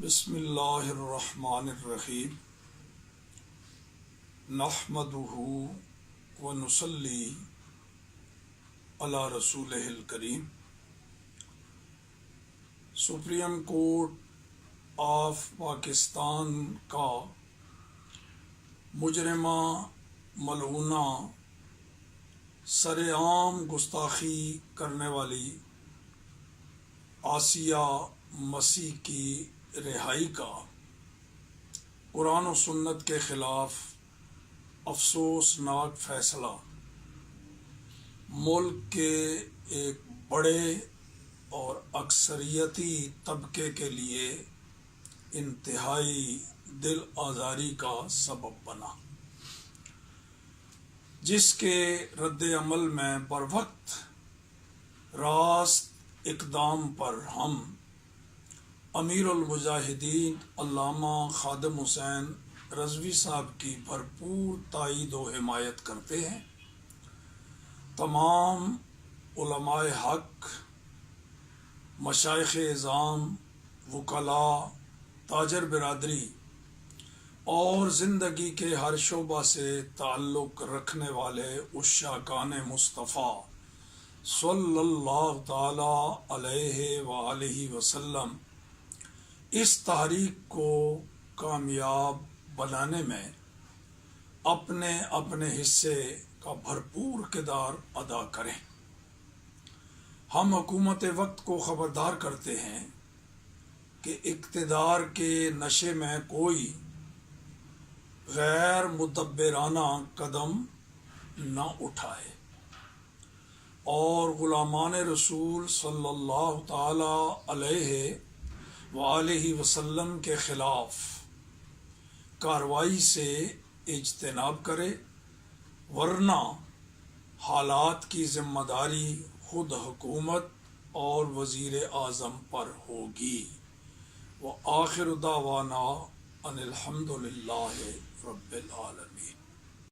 بسم اللہ الرحمن الرحیم نحمدہ ونصلی علی رسولہ الکریم۔ سپریم کورٹ آف پاکستان کا مجرمہ ملعونہ سر عام گستاخی کرنے والی آسیہ مسیح کی رہائی کا قرآن و سنت کے خلاف افسوسناک فیصلہ ملک کے ایک بڑے اور اکثریتی طبقے کے لیے انتہائی دل آزاری کا سبب بنا، جس کے رد عمل میں بروقت راست اقدام پر ہم امیر المجاہدین علامہ خادم حسین رضوی صاحب کی بھرپور تائید و حمایت کرتے ہیں۔ تمام علماء حق، مشائخ اعظام، وکلاء، تاجر برادری اور زندگی کے ہر شعبہ سے تعلق رکھنے والے عشاقان مصطفیٰ صلی اللہ تعالی علیہ وآلہ وسلم اس تحریک کو کامیاب بنانے میں اپنے اپنے حصے کا بھرپور کردار ادا کریں۔ ہم حکومت وقت کو خبردار کرتے ہیں کہ اقتدار کے نشے میں کوئی غیر مدبرانہ قدم نہ اٹھائے اور غلامان رسول صلی اللہ تعالی علیہ وآلہ وسلم کے خلاف کارروائی سے اجتناب کرے، ورنہ حالات کی ذمہ داری خود حکومت اور وزیر اعظم پر ہوگی۔ وآخر دعوانا ان الحمد للہ رب العالمین۔